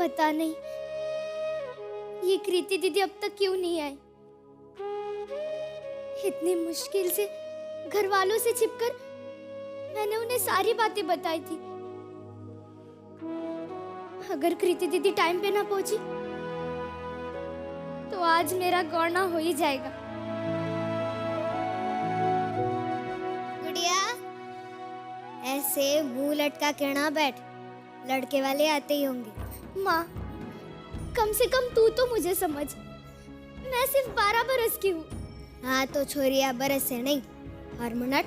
पता नहीं ये कृति दीदी अब तक क्यों नहीं आई। इतनी मुश्किल से घर वालों से छिपकर मैंने उन्हें सारी बातें बताई थी। अगर कृति दीदी टाइम पे ना पहुंची तो आज मेरा गौना हो ही जाएगा। गुड़िया, ऐसे मुंह लटका के ना बैठ, लड़के वाले आते ही होंगे। माँ, कम से कम तू तो मुझे समझ, मैं सिर्फ 12 बरस की हूँ। हाँ तो छोरिया बरस से नहीं, हर मिनट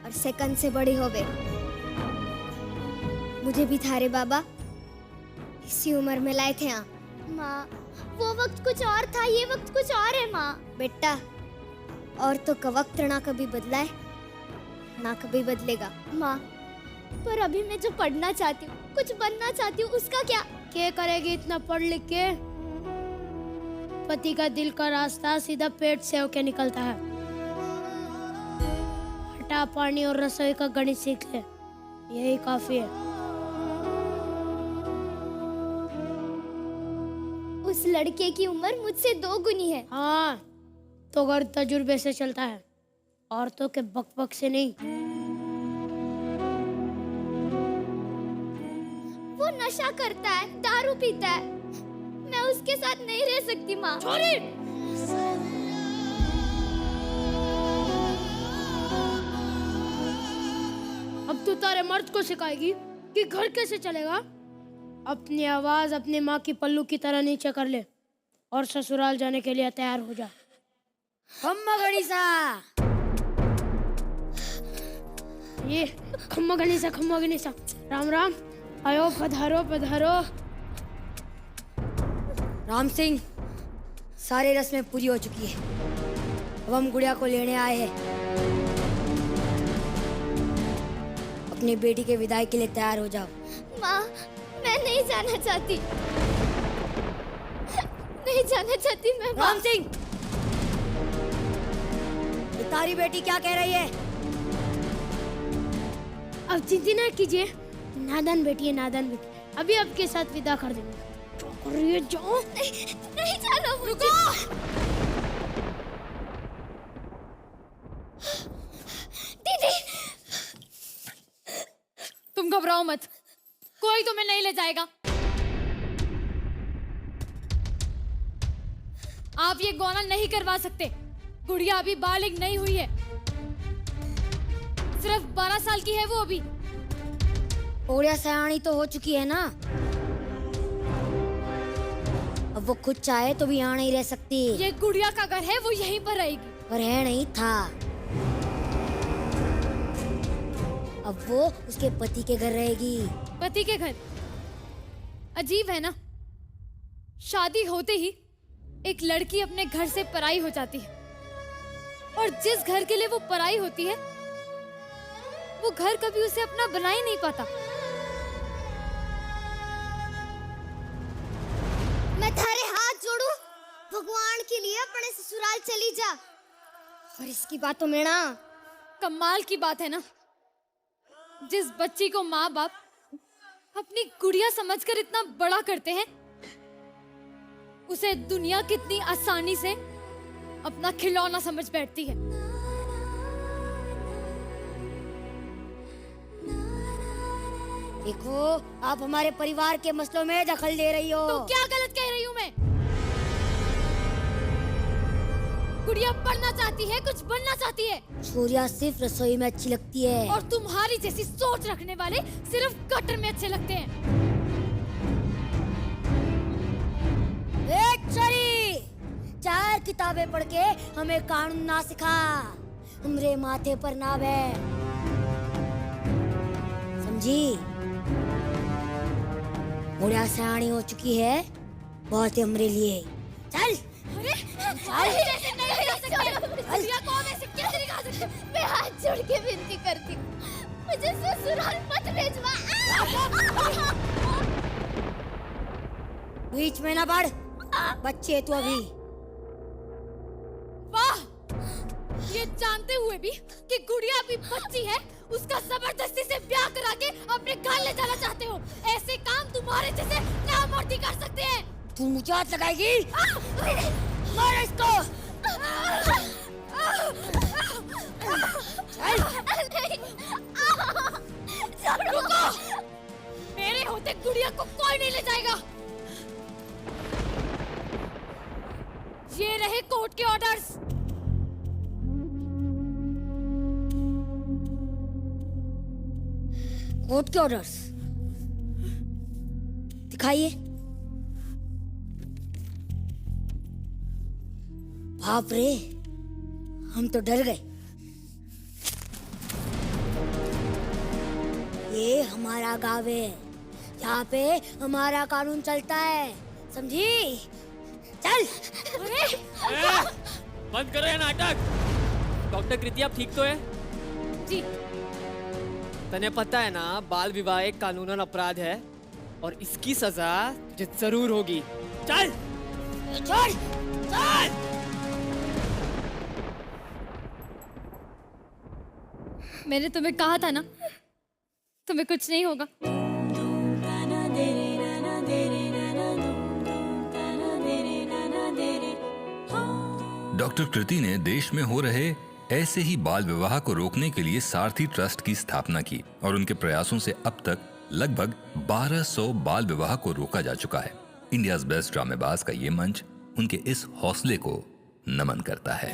और सेकंड से बड़ी होवे। मुझे भी थारे बाबा इसी उम्र में लाए थे यहाँ। माँ, वो वक्त कुछ और था, ये वक्त कुछ और है माँ। बेटा, और तो का वक्त ना कभी बदला है ना कभी बदलेगा। माँ, पर अभी मैं जो पढ़ना चाहती हूँ, कुछ बनना चाहती हूँ, उसका क्या? क्या करेगी इतना पढ़ लिख के? पति का दिल का रास्ता सीधा पेट से होके निकलता है। हटा पानी और रसोई का गणित सीख ले, यही काफी है। उस लड़के की उम्र मुझसे 2 गुनी है। हाँ, तो घर तजुर्बे से चलता है, औरतों के बकबक से नहीं। वो नशा करता है, दारू पीता है, मैं उसके साथ नहीं रह सकती माँ। छोरी! अब तू तारे मर्द को सिखाएगी कि घर कैसे चलेगा? अपनी आवाज अपनी माँ की पल्लू की तरह नीचे कर ले और ससुराल जाने के लिए तैयार हो जा। खम्मा गणिसा, ये खम्मा गणिसा, राम राम, आयो पधारो पधारो। राम सिंह, सारी रस्में पूरी हो चुकी है, अब हम गुड़िया को लेने आए हैं। अपनी बेटी के विदाई के लिए तैयार हो जाओ। माँ, मैं नहीं जाना चाहती, नहीं जाना चाहती मैं। राम सिंह, ये तारी बेटी क्या कह रही है? अब चिंता ना कीजिए, नादान बेटी है, नादान बेटी। अभी आपके साथ विदा कर देंगे। जाओ। नहीं जाना मुझे। दीदी, तुम घबराओ मत, कोई तुम्हें नहीं ले जाएगा। आप ये गौना नहीं करवा सकते, गुड़िया अभी बालिग नहीं हुई है, सिर्फ 12 साल की है वो अभी। गुड़िया सयानी तो हो चुकी है ना, अब वो खुद चाहे तो भी यहाँ नहीं रह सकती। ये गुड़िया का घर है, वो यहीं पर रहेगी। पर है नहीं था, अब वो उसके पति के घर रहेगी। पति के घर? अजीब है ना, शादी होते ही एक लड़की अपने घर से पराई हो जाती है, और जिस घर के लिए वो पराई होती है वो घर कभी उसे अपना बना ही नहीं पाता। मैं थारे हाथ जोड़ू, भगवान के लिए अपने ससुराल चली जा। और इसकी बातों में ना, कमाल की बात है ना, जिस बच्ची को माँ बाप अपनी गुड़िया समझकर इतना बड़ा करते हैं, उसे दुनिया कितनी आसानी से अपना खिलौना समझ बैठती है। देखो, आप हमारे परिवार के मसलों में दखल दे रही हो। तो क्या गलत कह रही हूँ मैं? गुड़िया पढ़ना चाहती है, कुछ बनना चाहती है। सूर्या सिर्फ रसोई में अच्छी लगती है, और तुम्हारी जैसी सोच रखने वाले सिर्फ गटर में अच्छे लगते हैं। छोरी, 4 किताबें पढ़ के हमें कानून ना सिखा, हमरे माथे पर ना बैठ, समझी? गुड़िया सयानी हो चुकी है, बहुत ही हमरे लिए। चल। अरे, ऐसे नहीं कर सकते। गुड़िया को हम ऐसे कैसे निकाल सकते? मैं हाथ जोड़ के विनती करती हूँ, मुझे ससुराल मत भेजवा। बीच में ना बढ़, बच्चे तू अभी। वाह, ये जानते हुए हुए भी कि गुड़िया अभी बच्ची है, उसका जबरदस्ती से ब्याह करा के अपने घर ले जाना चाहते हो। ऐसे काम तुम्हारे जैसे नामर्दी कर सकते हैं। तू मुझे हाथ लगाएगी? मार इसको। रुको, मेरे होते गुड़िया को कोई नहीं ले जाएगा। ये रहे कोर्ट के ऑर्डर्स। कोर्ट के ऑर्डर्स दिखाइए। बाप रे, हम तो डर गए। ये हमारा गाँव है, यहाँ पे हमारा कानून चलता है, समझी? चल। बंद करो ये नाटक। डॉक्टर कृति, आप ठीक तो है? जी। तने पता है ना, बाल विवाह एक कानूनन अपराध है और इसकी सजा तुझे जरूर होगी। चल छोड़। चल। मैंने तुम्हें कहा था ना, तुम्हें कुछ नहीं होगा। डॉक्टर कृति ने देश में हो रहे ऐसे ही बाल विवाह को रोकने के लिए सारथी ट्रस्ट की स्थापना की और उनके प्रयासों से अब तक लगभग 1200 बाल विवाह को रोका जा चुका है। इंडियाज बेस्ट ड्रामेबाज का ये मंच उनके इस हौसले को नमन करता है।